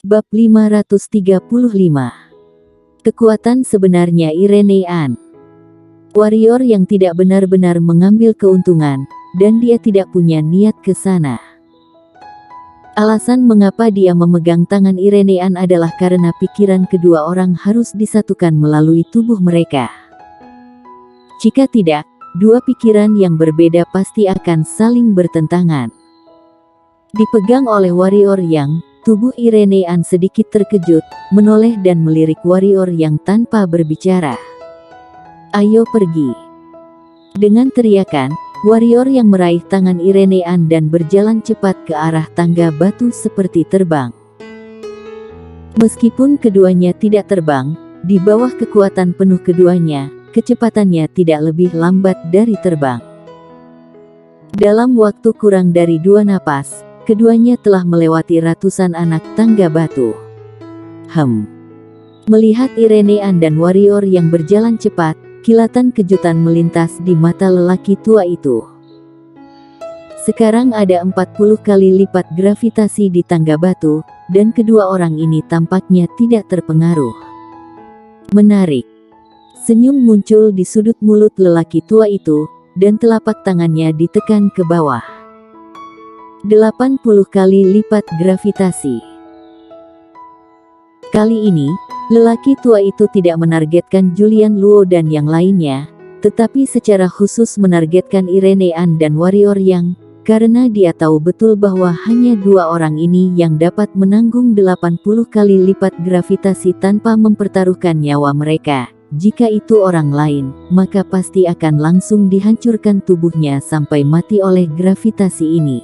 Bab 535. Kekuatan sebenarnya Irene An. Warrior yang tidak benar-benar mengambil keuntungan, dan dia tidak punya niat ke sana. Alasan mengapa dia memegang tangan Irene An adalah karena pikiran kedua orang harus disatukan melalui tubuh mereka. Jika tidak, dua pikiran yang berbeda pasti akan saling bertentangan. Dipegang oleh warrior yang, tubuh Irene An sedikit terkejut, menoleh dan melirik warrior yang tanpa berbicara. "Ayo pergi!" Dengan teriakan, warrior yang meraih tangan Irene An dan berjalan cepat ke arah tangga batu seperti terbang. Meskipun keduanya tidak terbang, di bawah kekuatan penuh keduanya, kecepatannya tidak lebih lambat dari terbang. Dalam waktu kurang dari 2 napas, keduanya telah melewati ratusan anak tangga batu. Melihat Irene An dan warrior yang berjalan cepat, kilatan kejutan melintas di mata lelaki tua itu. Sekarang ada 40 kali lipat gravitasi di tangga batu, dan kedua orang ini tampaknya tidak terpengaruh. Menarik. Senyum muncul di sudut mulut lelaki tua itu, dan telapak tangannya ditekan ke bawah. 80 kali lipat gravitasi. Kali ini, lelaki tua itu tidak menargetkan Julian Luo dan yang lainnya, tetapi secara khusus menargetkan Irene An dan warrior yang, karena dia tahu betul bahwa hanya dua orang ini yang dapat menanggung 80 kali lipat gravitasi tanpa mempertaruhkan nyawa mereka. Jika itu orang lain, maka pasti akan langsung dihancurkan tubuhnya sampai mati oleh gravitasi ini.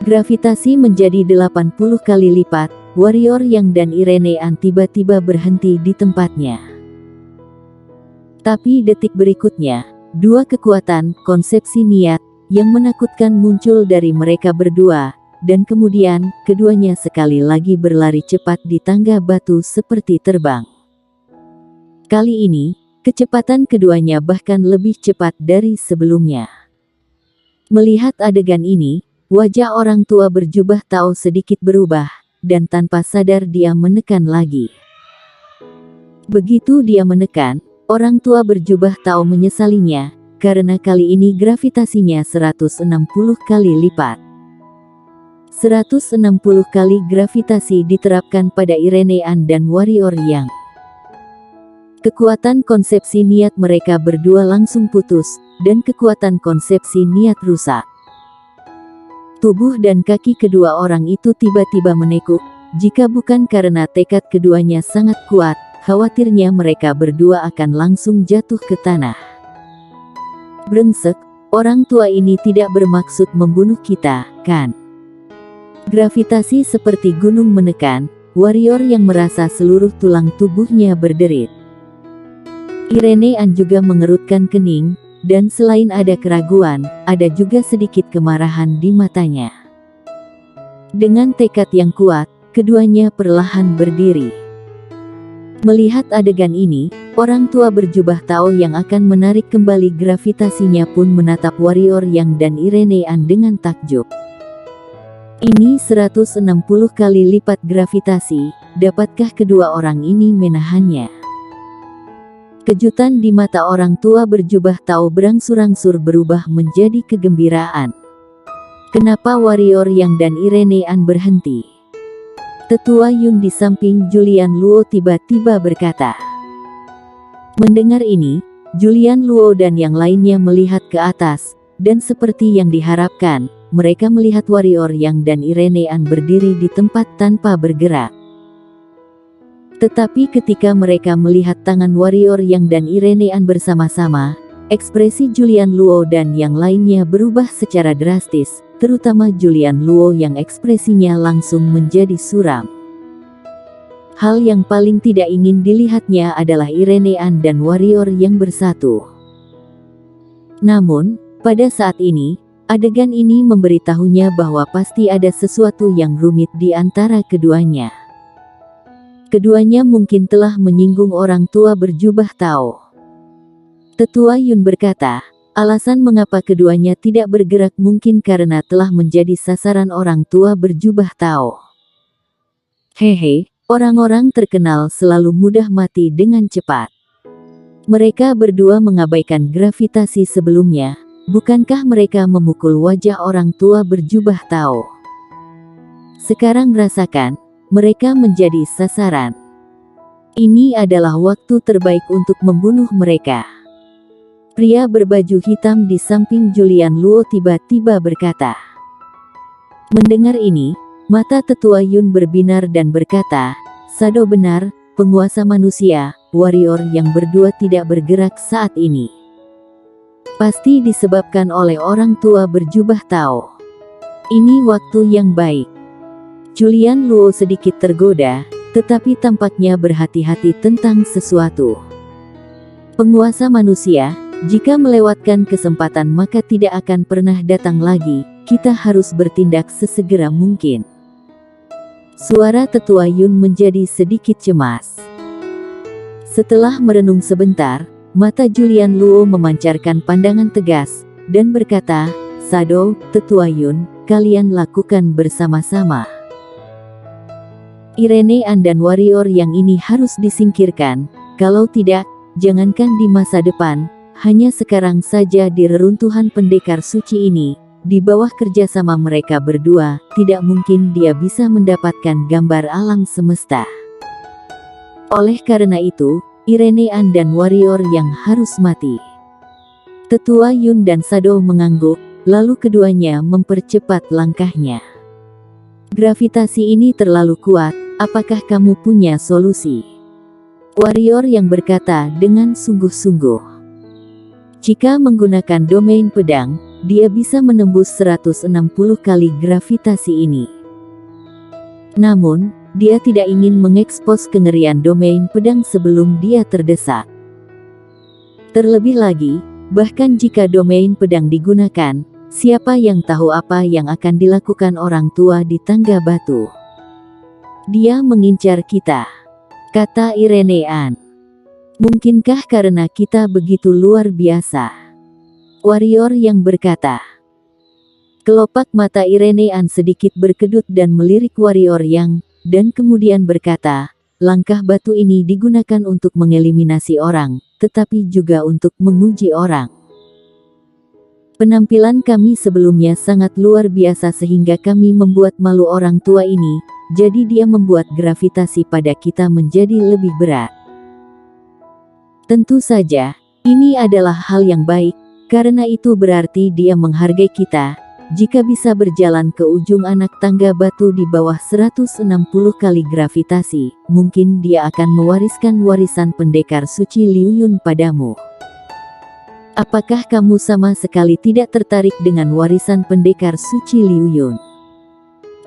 Gravitasi menjadi 80 kali lipat, warrior yang dan Irene An tiba-tiba berhenti di tempatnya. Tapi detik berikutnya, dua kekuatan, konsepsi niat, yang menakutkan muncul dari mereka berdua, dan kemudian, keduanya sekali lagi berlari cepat di tangga batu seperti terbang. Kali ini, kecepatan keduanya bahkan lebih cepat dari sebelumnya. Melihat adegan ini, wajah orang tua berjubah Tao sedikit berubah, dan tanpa sadar dia menekan lagi. Begitu dia menekan, orang tua berjubah Tao menyesalinya, karena kali ini gravitasinya 160 kali lipat. 160 kali gravitasi diterapkan pada Irene An dan warrior yang. Kekuatan konsepsi niat mereka berdua langsung putus, dan kekuatan konsepsi niat rusak. Tubuh dan kaki kedua orang itu tiba-tiba menekuk, jika bukan karena tekad keduanya sangat kuat, khawatirnya mereka berdua akan langsung jatuh ke tanah. "Brengsek, orang tua ini tidak bermaksud membunuh kita, kan?" Gravitasi seperti gunung menekan, warrior yang merasa seluruh tulang tubuhnya berderit. Irene An juga mengerutkan kening, dan selain ada keraguan, ada juga sedikit kemarahan di matanya. Dengan tekad yang kuat, keduanya perlahan berdiri. Melihat adegan ini, orang tua berjubah Tao yang akan menarik kembali gravitasinya pun menatap warrior yang dan Irene An dengan takjub. "Ini 160 kali lipat gravitasi, dapatkah kedua orang ini menahannya?" Kejutan di mata orang tua berjubah Tao berangsur-angsur berubah menjadi kegembiraan. Kenapa warrior yang dan Irene An berhenti? Tetua Yun di samping Julian Luo tiba-tiba berkata. Mendengar ini, Julian Luo dan yang lainnya melihat ke atas, dan seperti yang diharapkan, mereka melihat warrior yang dan Irene An berdiri di tempat tanpa bergerak. Tetapi ketika mereka melihat tangan warrior yang dan Irene An bersama-sama, ekspresi Julian Luo dan yang lainnya berubah secara drastis, terutama Julian Luo yang ekspresinya langsung menjadi suram. Hal yang paling tidak ingin dilihatnya adalah Irene An dan warrior yang bersatu. Namun, pada saat ini, adegan ini memberitahunya bahwa pasti ada sesuatu yang rumit di antara keduanya. Keduanya mungkin telah menyinggung orang tua berjubah Tao. Tetua Yun berkata, alasan mengapa keduanya tidak bergerak mungkin karena telah menjadi sasaran orang tua berjubah Tao. Hehe, orang-orang terkenal selalu mudah mati dengan cepat. Mereka berdua mengabaikan gravitasi sebelumnya. Bukankah mereka memukul wajah orang tua berjubah Tao? Sekarang rasakan, mereka menjadi sasaran. Ini adalah waktu terbaik untuk membunuh mereka. Pria berbaju hitam di samping Julian Luo tiba-tiba berkata. Mendengar ini, mata tetua Yun berbinar dan berkata, Sado benar, penguasa manusia, warrior yang berdua tidak bergerak saat ini. Pasti disebabkan oleh orang tua berjubah Tao. Ini waktu yang baik. Julian Luo sedikit tergoda, tetapi tampaknya berhati-hati tentang sesuatu. Penguasa manusia, jika melewatkan kesempatan maka tidak akan pernah datang lagi, kita harus bertindak sesegera mungkin. Suara tetua Yun menjadi sedikit cemas. Setelah merenung sebentar, mata Julian Luo memancarkan pandangan tegas, dan berkata, Sado, tetua Yun, kalian lakukan bersama-sama. Irene An dan warrior yang ini harus disingkirkan, kalau tidak, jangankan di masa depan, hanya sekarang saja di reruntuhan pendekar suci ini, di bawah kerjasama mereka berdua, tidak mungkin dia bisa mendapatkan gambar alam semesta. Oleh karena itu, Irene An dan warrior yang harus mati. Tetua Yun dan Sado mengangguk, lalu keduanya mempercepat langkahnya. Gravitasi ini terlalu kuat, apakah kamu punya solusi? Warrior yang berkata dengan sungguh-sungguh. Jika menggunakan domain pedang, dia bisa menembus 160 kali gravitasi ini. Namun, dia tidak ingin mengekspos kengerian domain pedang sebelum dia terdesak. Terlebih lagi, bahkan jika domain pedang digunakan, siapa yang tahu apa yang akan dilakukan orang tua di tangga batu? Dia mengincar kita, kata Irene An. Mungkinkah karena kita begitu luar biasa? Warrior yang berkata. Kelopak mata Irene An sedikit berkedut dan melirik warrior yang, dan kemudian berkata, langkah batu ini digunakan untuk mengeliminasi orang, tetapi juga untuk menguji orang. Penampilan kami sebelumnya sangat luar biasa sehingga kami membuat malu orang tua ini, jadi dia membuat gravitasi pada kita menjadi lebih berat. Tentu saja, ini adalah hal yang baik, karena itu berarti dia menghargai kita. Jika bisa berjalan ke ujung anak tangga batu di bawah 160 kali gravitasi, mungkin dia akan mewariskan warisan pendekar suci Liu Yun padamu. Apakah kamu sama sekali tidak tertarik dengan warisan pendekar suci Liu Yun?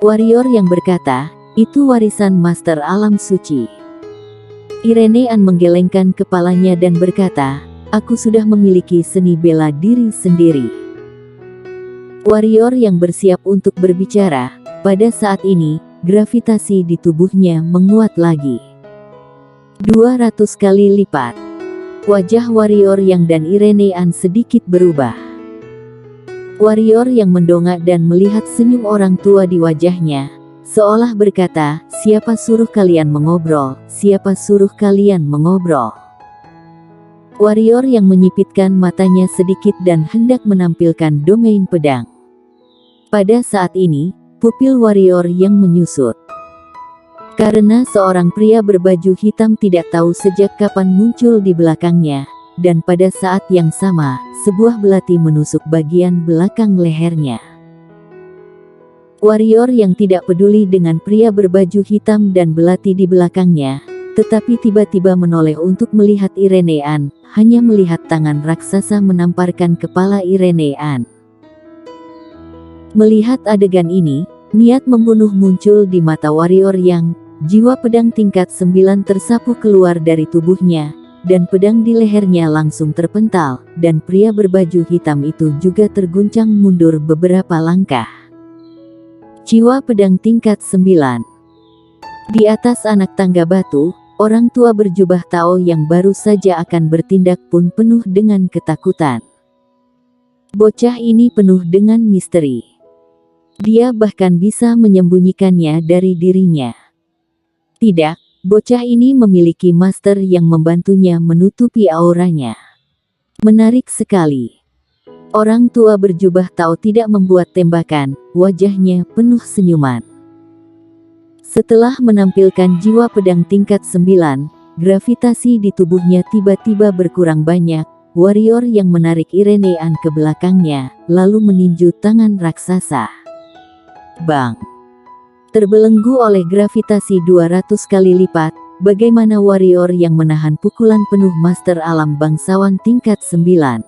Warrior yang berkata, itu warisan master alam suci. Irene An menggelengkan kepalanya dan berkata, aku sudah memiliki seni bela diri sendiri. Warrior yang bersiap untuk berbicara, pada saat ini, gravitasi di tubuhnya menguat lagi. 200 kali lipat. Wajah warrior yang dan Irene An sedikit berubah. Warrior yang mendongak dan melihat senyum orang tua di wajahnya, seolah berkata, siapa suruh kalian mengobrol, siapa suruh kalian mengobrol. Warrior yang menyipitkan matanya sedikit dan hendak menampilkan domain pedang. Pada saat ini, pupil warrior yang menyusut. Karena seorang pria berbaju hitam tidak tahu sejak kapan muncul di belakangnya, dan pada saat yang sama, sebuah belati menusuk bagian belakang lehernya. Warrior yang tidak peduli dengan pria berbaju hitam dan belati di belakangnya, tetapi tiba-tiba menoleh untuk melihat Irene An, hanya melihat tangan raksasa menamparkan kepala Irene An. Melihat adegan ini, niat membunuh muncul di mata warrior yang, jiwa pedang tingkat 9 tersapu keluar dari tubuhnya, dan pedang di lehernya langsung terpental, dan pria berbaju hitam itu juga terguncang mundur beberapa langkah. Jiwa pedang tingkat 9. Di atas anak tangga batu, orang tua berjubah Tao yang baru saja akan bertindak pun penuh dengan ketakutan. Bocah ini penuh dengan misteri. Dia bahkan bisa menyembunyikannya dari dirinya. Tidak, bocah ini memiliki master yang membantunya menutupi auranya. Menarik sekali. Orang tua berjubah Tao tidak membuat tembakan, wajahnya penuh senyuman. Setelah menampilkan jiwa pedang tingkat 9, gravitasi di tubuhnya tiba-tiba berkurang banyak. Warrior yang menarik Irenean ke belakangnya, lalu meninju tangan raksasa. Bang! Terbelenggu oleh gravitasi 200 kali lipat, bagaimana warrior yang menahan pukulan penuh master alam bangsawan tingkat 9.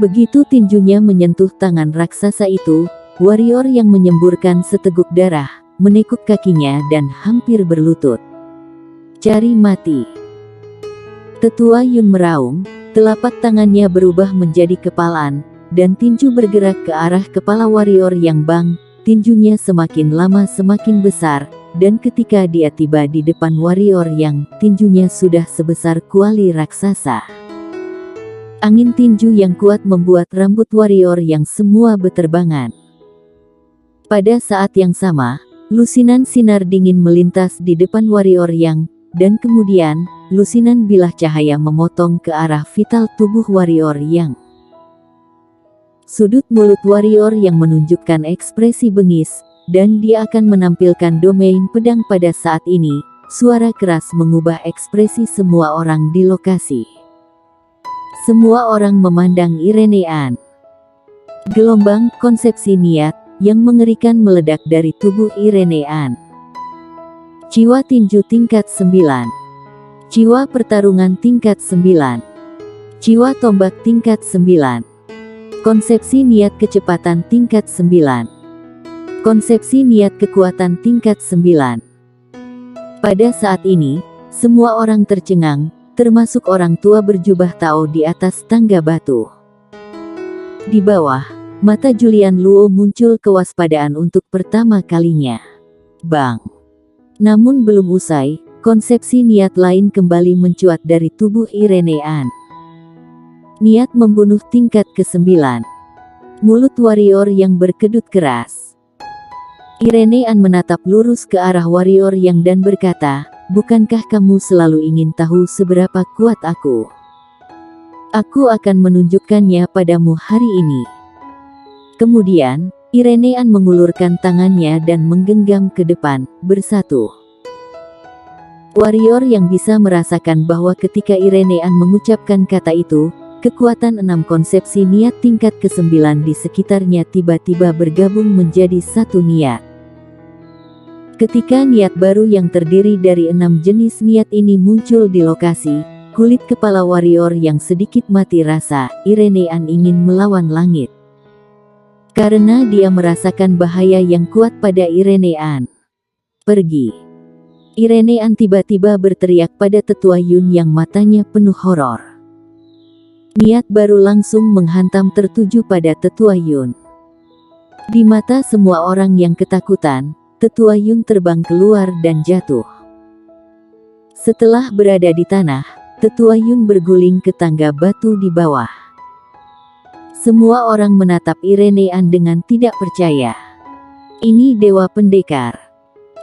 Begitu tinjunya menyentuh tangan raksasa itu, warrior yang menyemburkan seteguk darah, menekuk kakinya dan hampir berlutut. Cari mati. Tetua Yun meraung, telapak tangannya berubah menjadi kepalan, dan tinju bergerak ke arah kepala warrior yang bang. Tinjunya semakin lama semakin besar, dan ketika dia tiba di depan warrior yang tinjunya sudah sebesar kuali raksasa. Angin tinju yang kuat membuat rambut warrior yang semua beterbangan. Pada saat yang sama, lusinan sinar dingin melintas di depan warrior yang, dan kemudian, lusinan bilah cahaya memotong ke arah vital tubuh warrior yang. Sudut mulut warrior yang menunjukkan ekspresi bengis, dan dia akan menampilkan domain pedang pada saat ini. Suara keras mengubah ekspresi semua orang di lokasi. Semua orang memandang Irenean. Gelombang konsepsi niat yang mengerikan meledak dari tubuh Irenean. Jiwa tinju tingkat 9. Jiwa pertarungan tingkat 9. Jiwa tombak tingkat 9. Konsepsi niat kecepatan tingkat 9. Konsepsi niat kekuatan tingkat 9. Pada saat ini, semua orang tercengang, termasuk orang tua berjubah Tao di atas tangga batu. Di bawah, mata Julian Luo muncul kewaspadaan untuk pertama kalinya. Bang! Namun belum usai, konsepsi niat lain kembali mencuat dari tubuh Irenean. Niat membunuh tingkat ke-9. Mulut warrior yang berkedut keras. Irenean menatap lurus ke arah warrior yang dan berkata, "Bukankah kamu selalu ingin tahu seberapa kuat aku? Aku akan menunjukkannya padamu hari ini." Kemudian, Irenean mengulurkan tangannya dan menggenggam ke depan, bersatu. Warrior yang bisa merasakan bahwa ketika Irenean mengucapkan kata itu, kekuatan 6 konsepsi niat tingkat ke-9 di sekitarnya tiba-tiba bergabung menjadi satu niat. Ketika niat baru yang terdiri dari 6 jenis niat ini muncul di lokasi, kulit kepala warrior yang sedikit mati rasa, Irenean ingin melawan langit. Karena dia merasakan bahaya yang kuat pada Irenean. Pergi. Irenean tiba-tiba berteriak pada Tetua Yun yang matanya penuh horor. Niat baru langsung menghantam tertuju pada Tetua Yun. Di mata semua orang yang ketakutan, Tetua Yun terbang keluar dan jatuh. Setelah berada di tanah, Tetua Yun berguling ke tangga batu di bawah. Semua orang menatap Irenean dengan tidak percaya. Ini Dewa Pendekar.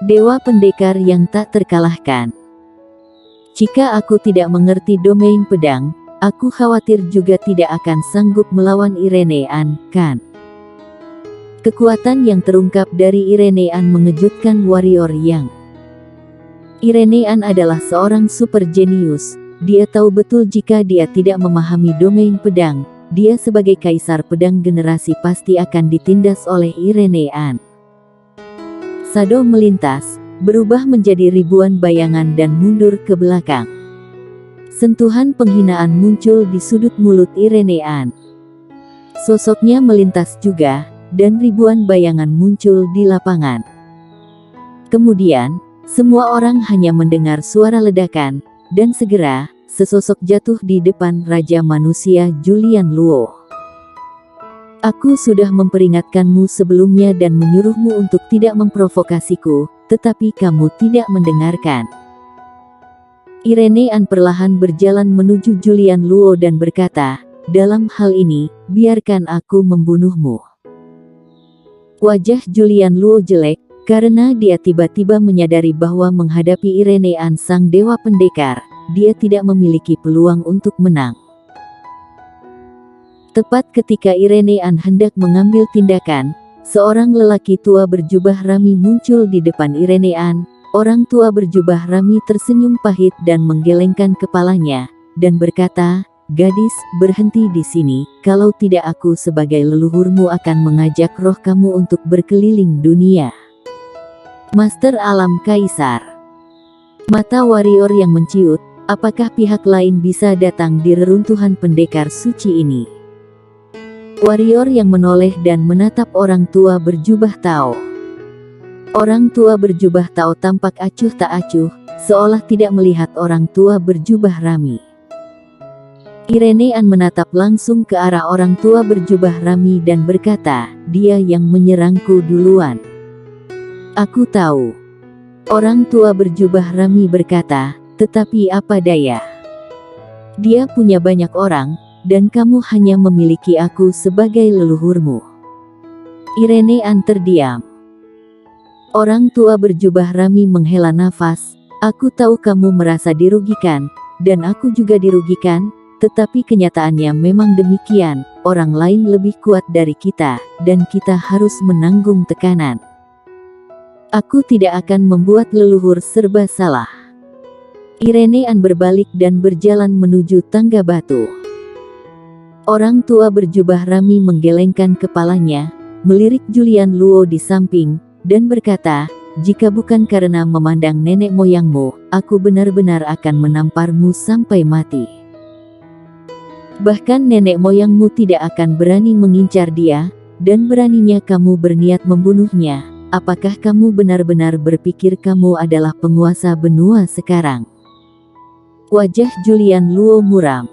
Dewa Pendekar yang tak terkalahkan. Jika aku tidak mengerti domain pedang, aku khawatir juga tidak akan sanggup melawan Irenean, kan? Kekuatan yang terungkap dari Irenean mengejutkan warrior yang. Irenean adalah seorang super jenius. Dia tahu betul jika dia tidak memahami domain pedang, dia sebagai kaisar pedang generasi pasti akan ditindas oleh Irenean. Shadow melintas, berubah menjadi ribuan bayangan dan mundur ke belakang. Sentuhan penghinaan muncul di sudut mulut Irenean. Sosoknya melintas juga, dan ribuan bayangan muncul di lapangan. Kemudian, semua orang hanya mendengar suara ledakan, dan segera, sesosok jatuh di depan Raja Manusia Julian Luo. Aku sudah memperingatkanmu sebelumnya dan menyuruhmu untuk tidak memprovokasiku, tetapi kamu tidak mendengarkan. Irenean perlahan berjalan menuju Julian Luo dan berkata, "Dalam hal ini, biarkan aku membunuhmu." Wajah Julian Luo jelek, Karena dia tiba-tiba menyadari bahwa menghadapi Irenean sang dewa pendekar, dia tidak memiliki peluang untuk menang. Tepat ketika Irenean hendak mengambil tindakan, seorang lelaki tua berjubah rami muncul di depan Irenean. Orang tua berjubah rami tersenyum pahit dan menggelengkan kepalanya, dan berkata, "Gadis, berhenti di sini, kalau tidak aku sebagai leluhurmu akan mengajak roh kamu untuk berkeliling dunia." Master Alam Kaisar. Mata warrior yang menciut, apakah pihak lain bisa datang di reruntuhan pendekar suci ini? Warrior yang menoleh dan menatap orang tua berjubah Tao. Orang tua berjubah Tao tampak acuh tak acuh, seolah tidak melihat orang tua berjubah rami. Irenean menatap langsung ke arah orang tua berjubah rami dan berkata, "Dia yang menyerangku duluan." "Aku tahu." Orang tua berjubah rami berkata, "Tetapi apa daya? Dia punya banyak orang, dan kamu hanya memiliki aku sebagai leluhurmu." Irenean terdiam. Orang tua berjubah rami menghela nafas, "Aku tahu kamu merasa dirugikan, dan aku juga dirugikan, tetapi kenyataannya memang demikian, orang lain lebih kuat dari kita, dan kita harus menanggung tekanan. Aku tidak akan membuat leluhur serba salah." Irenean berbalik dan berjalan menuju tangga batu. Orang tua berjubah rami menggelengkan kepalanya, melirik Julian Luo di samping, dan berkata, "Jika bukan karena memandang nenek moyangmu, aku benar-benar akan menamparmu sampai mati. Bahkan nenek moyangmu tidak akan berani mengincar dia, dan beraninya kamu berniat membunuhnya. Apakah kamu benar-benar berpikir kamu adalah penguasa benua sekarang?" Wajah Julian Luo muram.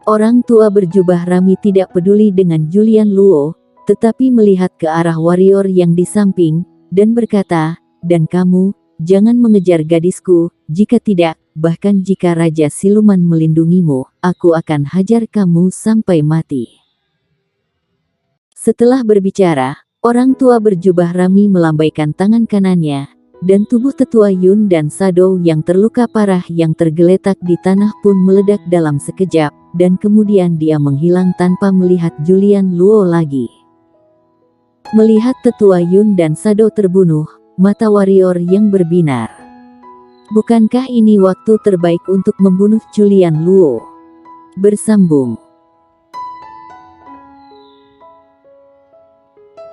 Orang tua berjubah rami tidak peduli dengan Julian Luo, tetapi melihat ke arah warrior yang di samping, dan berkata, "Dan kamu, jangan mengejar gadisku, jika tidak, bahkan jika Raja Siluman melindungimu, aku akan hajar kamu sampai mati." Setelah berbicara, orang tua berjubah rami melambaikan tangan kanannya, dan tubuh tetua Yun dan Shadow yang terluka parah yang tergeletak di tanah pun meledak dalam sekejap, dan kemudian dia menghilang tanpa melihat Julian Luo lagi. Melihat tetua Yun dan Shadow terbunuh, mata warrior yang berbinar. Bukankah ini waktu terbaik untuk membunuh Julian Luo? Bersambung.